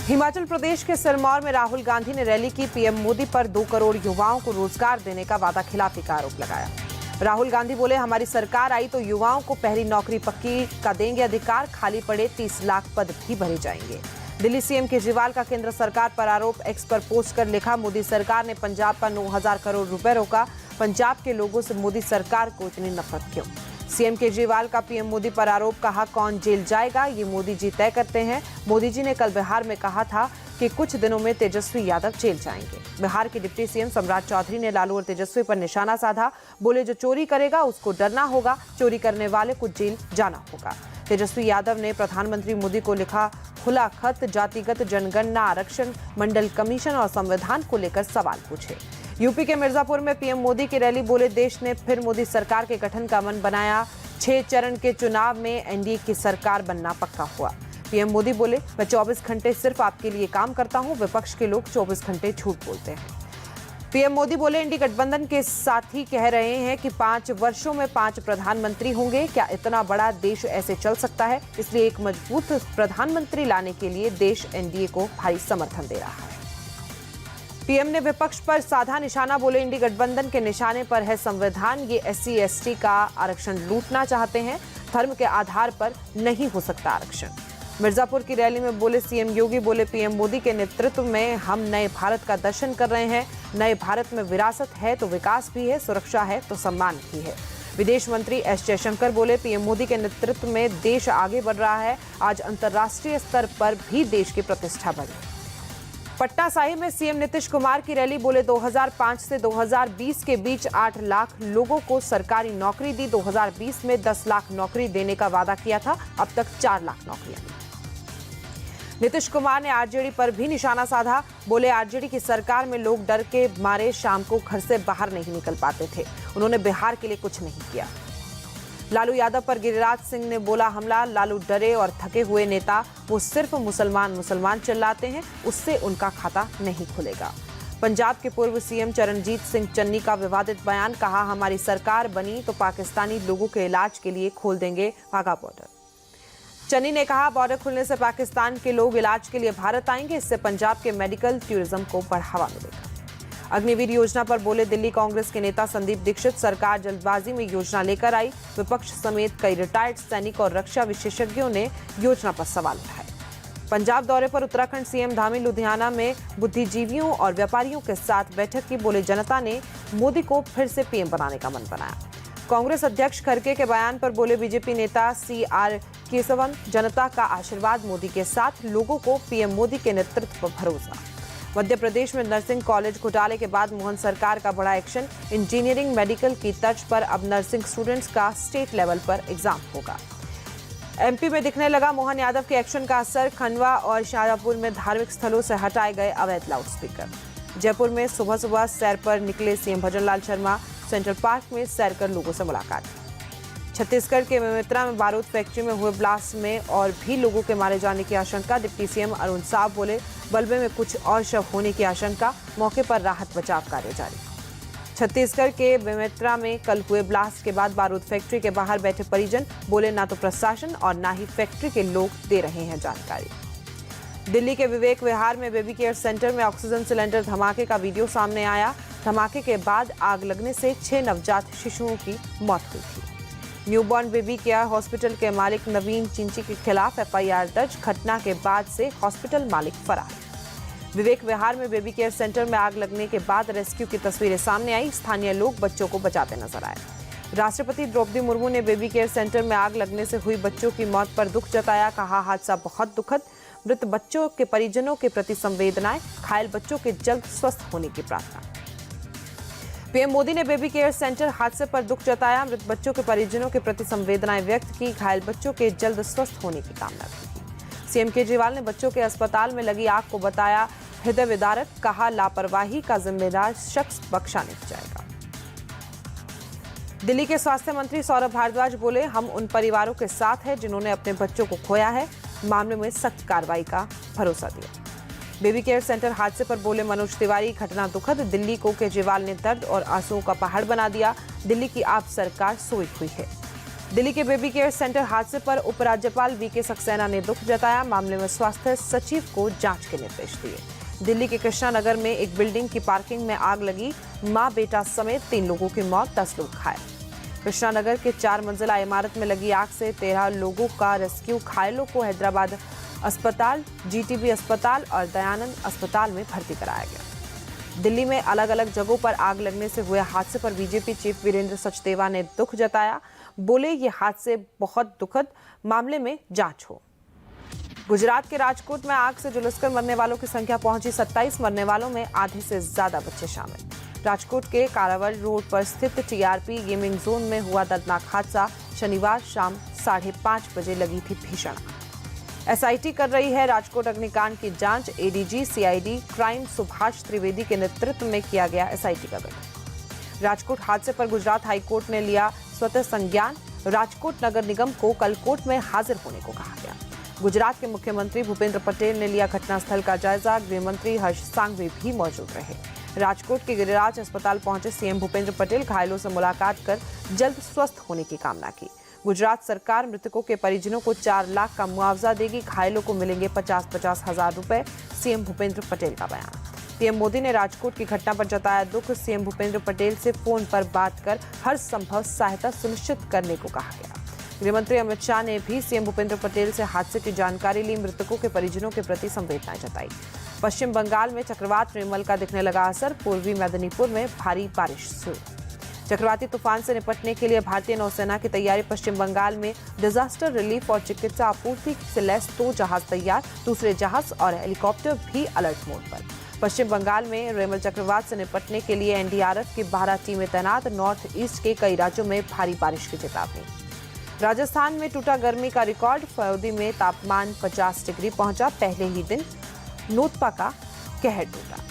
हिमाचल प्रदेश के सिरमौर में राहुल गांधी ने रैली की। पीएम मोदी पर 2 करोड़ युवाओं को रोजगार देने का वादा खिलाफी का आरोप लगाया। राहुल गांधी बोले, हमारी सरकार आई तो युवाओं को पहली नौकरी पक्की का देंगे अधिकार, खाली पड़े 30 लाख पद भी भरे जाएंगे। दिल्ली सीएम केजरीवाल का केंद्र सरकार पर आरोप। एक्स पर पोस्ट कर लिखा, मोदी सरकार ने पंजाब पर 9,000 करोड़ रुपए रोका। पंजाब के लोगों से मोदी सरकार को इतनी नफरत क्यों? सीएम केजरीवाल का पीएम मोदी पर आरोप। कहा, कौन जेल जाएगा ये मोदी जी तय करते हैं। मोदी जी ने कल बिहार में कहा था कि कुछ दिनों में तेजस्वी यादव जेल जाएंगे। बिहार के डिप्टी सीएम सम्राट चौधरी ने लालू और तेजस्वी पर निशाना साधा। बोले, जो चोरी करेगा उसको डरना होगा, चोरी करने वाले को जेल जाना होगा। तेजस्वी यादव ने प्रधानमंत्री मोदी को लिखा खुला खत, जातिगत जनगणना, आरक्षण, मंडल कमीशन और संविधान को लेकर सवाल पूछे। यूपी के मिर्जापुर में पीएम मोदी की रैली। बोले, देश ने फिर मोदी सरकार के गठन का मन बनाया। 6 चरण के चुनाव में एनडीए की सरकार बनना पक्का हुआ। पीएम मोदी बोले, मैं 24 घंटे सिर्फ आपके लिए काम करता हूं। विपक्ष के लोग 24 घंटे झूठ बोलते हैं। पीएम मोदी बोले, इंडी गठबंधन के साथी कह रहे हैं कि 5 वर्षों में 5 प्रधानमंत्री होंगे। क्या इतना बड़ा देश ऐसे चल सकता है? इसलिए एक मजबूत प्रधानमंत्री लाने के लिए देश एनडीए को भारी समर्थन दे रहा है। पीएम ने विपक्ष पर साधा निशाना। बोले, इंडी गठबंधन के निशाने पर है संविधान। ये SC ST का आरक्षण लूटना चाहते हैं। धर्म के आधार पर नहीं हो सकता आरक्षण। मिर्जापुर की रैली में बोले सीएम योगी। बोले, पीएम मोदी के नेतृत्व में हम नए भारत का दर्शन कर रहे हैं। नए भारत में विरासत है तो विकास भी है, सुरक्षा है तो सम्मान भी है। विदेश मंत्री S जयशंकर बोले, पीएम मोदी के नेतृत्व में देश आगे बढ़ रहा है। आज अंतर्राष्ट्रीय स्तर पर भी देश की प्रतिष्ठा बढ़ी। पटना साहिब में सीएम नीतीश कुमार की रैली। बोले, 2005 से 2020 के बीच 8 लाख लोगों को सरकारी नौकरी दी। 2020 में 10 लाख नौकरी देने का वादा किया था, अब तक 4 लाख नौकरियां दी। नीतीश कुमार ने आरजेडी पर भी निशाना साधा। बोले, आरजेडी की सरकार में लोग डर के मारे शाम को घर से बाहर नहीं निकल पाते थे। उन्होंने बिहार के लिए कुछ नहीं किया। लालू यादव पर गिरिराज सिंह ने बोला हमला। लालू डरे और थके हुए नेता, वो सिर्फ मुसलमान चिल्लाते हैं, उससे उनका खाता नहीं खुलेगा। पंजाब के पूर्व सीएम चरणजीत सिंह चन्नी का विवादित बयान। कहा, हमारी सरकार बनी तो पाकिस्तानी लोगों के इलाज के लिए खोल देंगे वाघा बॉर्डर। चन्नी ने कहा, बॉर्डर खुलने से पाकिस्तान के लोग इलाज के लिए भारत आएंगे। इससे पंजाब के मेडिकल टूरिज्म को बढ़ावा मिलेगा। अग्निवीर योजना पर बोले दिल्ली कांग्रेस के नेता संदीप दीक्षित, सरकार जल्दबाजी में योजना लेकर आई। विपक्ष समेत कई रिटायर्ड सैनिक और रक्षा विशेषज्ञों ने योजना पर सवाल उठाए। पंजाब दौरे पर उत्तराखंड सीएम धामी लुधियाना में बुद्धिजीवियों और व्यापारियों के साथ बैठक की। बोले, जनता ने मोदी को फिर से पीएम बनाने का मन बनाया। कांग्रेस अध्यक्ष खड़गे के बयान पर बोले बीजेपी नेता CR केशवन, जनता का आशीर्वाद मोदी के साथ, लोगों को पीएम मोदी के नेतृत्व पर भरोसा। मध्य प्रदेश में नर्सिंग कॉलेज घोटाले के बाद मोहन सरकार का बड़ा एक्शन। इंजीनियरिंग मेडिकल की तर्ज पर अब नर्सिंग स्टूडेंट्स का स्टेट लेवल पर एग्जाम होगा। MP में दिखने लगा मोहन यादव के एक्शन का असर। खंडवा और शाजापुर में धार्मिक स्थलों से हटाए गए अवैध लाउडस्पीकर। जयपुर में सुबह सुबह सैर पर निकले CM Bhajanlal Sharma. Central park में सैर कर लोगों से मुलाकात। छत्तीसगढ़ के बेमेतरा में बारूद फैक्ट्री में हुए ब्लास्ट में और भी लोगों के मारे जाने की आशंका। डिप्टी सीएम अरुण साव बोले, बल्बे में कुछ और शव होने की आशंका। मौके पर राहत बचाव कार्य जारी। छत्तीसगढ़ के बेमेतरा में कल हुए ब्लास्ट के बाद बारूद फैक्ट्री के बाहर बैठे परिजन। बोले, ना तो प्रशासन और ना ही फैक्ट्री के लोग दे रहे हैं जानकारी। दिल्ली के विवेक विहार में बेबी केयर सेंटर में ऑक्सीजन सिलेंडर धमाके का वीडियो सामने आया। धमाके के बाद आग लगने से 6 नवजात शिशुओं की मौत हुई थी। न्यूबॉर्न बेबी केयर हॉस्पिटल के मालिक नवीन चिंची के खिलाफ FIR दर्ज। घटना के बाद से हॉस्पिटल मालिक फरार। विवेक विहार में बेबी केयर सेंटर में आग लगने के बाद रेस्क्यू की तस्वीरें सामने आई। स्थानीय लोग बच्चों को बचाते नजर आए। राष्ट्रपति द्रौपदी मुर्मू ने बेबी केयर सेंटर में आग लगने से हुई बच्चों की मौत पर दुख जताया। कहा, हादसा बहुत दुखद। मृत बच्चों के परिजनों के प्रति संवेदनाएं। घायल बच्चों के जल्द स्वस्थ होने की प्रार्थना। पीएम मोदी ने बेबी केयर सेंटर हादसे पर दुख जताया। मृत बच्चों के परिजनों के प्रति संवेदनाएं व्यक्त की। घायल बच्चों के जल्द स्वस्थ होने की कामना की। सीएम केजरीवाल ने बच्चों के अस्पताल में लगी आग को बताया हृदय विदारक। कहा, लापरवाही का जिम्मेदार शख्स बख्शा नहीं जाएगा। दिल्ली के स्वास्थ्य मंत्री सौरभ भारद्वाज बोले, हम उन परिवारों के साथ हैं जिन्होंने अपने बच्चों को खोया है। मामले में सख्त कार्रवाई का भरोसा दिया। बेबी केयर सेंटर हादसे पर बोले मनोज तिवारी, घटना दुखद। दिल्ली को केजरीवाल ने दर्द और आंसुओं का पहाड़ बना दिया। दिल्ली की आप सरकार सोई हुई है। दिल्ली के बेबी केयर सेंटर हादसे पर उपराज्यपाल वीके सक्सेना ने दुख जताया। मामले में स्वास्थ्य सचिव को जांच के निर्देश दिए। दिल्ली के कृष्णा नगर में एक बिल्डिंग की पार्किंग में आग लगी, मां बेटा समेत 3 लोगों की मौत, 10 लोग घायल। कृष्णा नगर के 4 मंजिला इमारत में लगी आग से 13 लोगों का रेस्क्यू। घायलों को हैदराबाद अस्पताल, जीटीबी अस्पताल और दयानंद अस्पताल में भर्ती कराया गया। दिल्ली में अलग अलग जगहों पर आग लगने से हुए हादसे पर बीजेपी चीफ वीरेंद्र सचदेवा ने दुख जताया। बोले, ये हादसे बहुत दुखद, मामले में जांच हो। गुजरात के राजकोट में आग से झुलसकर मरने वालों की संख्या पहुंची 27। मरने वालों में आधे से ज्यादा बच्चे शामिल। राजकोट के कारावल रोड पर स्थित टीआरपी गेमिंग जोन में हुआ दर्दनाक हादसा। शनिवार शाम 5:30 बजे लगी थी भीषण आग। एसआईटी कर रही है राजकोट अग्निकांड की जांच। ADG CID crime Subhash Trivedi के नेतृत्व में किया गया एसआईटी का गठन। राजकोट हादसे पर गुजरात हाईकोर्ट ने लिया स्वतः संज्ञान। राजकोट नगर निगम को कल कोर्ट में हाजिर होने को कहा गया। गुजरात के मुख्यमंत्री भूपेंद्र पटेल ने लिया घटनास्थल का जायजा। गृह मंत्री हर्ष सांघवी भी मौजूद रहे। राजकोट के गिरिराज अस्पताल पहुंचे सीएम भूपेंद्र पटेल। घायलों से मुलाकात कर जल्द स्वस्थ होने की कामना की। गुजरात सरकार मृतकों के परिजनों को 4 लाख का मुआवजा देगी। घायलों को मिलेंगे 50-50 हजार रुपए, सीएम भूपेंद्र पटेल का बयान। पीएम मोदी ने राजकोट की घटना पर जताया दुख। सीएम भूपेंद्र पटेल से फोन पर बात कर हर संभव सहायता सुनिश्चित करने को कहा गया। गृहमंत्री अमित शाह ने भी सीएम भूपेंद्र पटेल से हादसे की जानकारी ली। मृतकों के परिजनों के प्रति संवेदनाएं जताई। पश्चिम बंगाल में चक्रवात रेमल का दिखने लगा असर। पूर्वी मेदिनीपुर में भारी बारिश शुरू। चक्रवाती तूफान से निपटने के लिए भारतीय नौसेना की तैयारी। पश्चिम बंगाल में डिजास्टर रिलीफ और चिकित्सा आपूर्ति से लैस 2 जहाज तैयार। दूसरे जहाज और हेलीकॉप्टर भी अलर्ट मोड पर। पश्चिम बंगाल में रेमल चक्रवात से निपटने के लिए एनडीआरएफ की 12 टीमें तैनात। नॉर्थ ईस्ट के कई राज्यों में भारी बारिश की चेतावनी। राजस्थान में टूटा गर्मी का रिकॉर्ड। फयोदी में तापमान 50 डिग्री पहुंचा। पहले ही दिन नोतपा का कहर टूटा।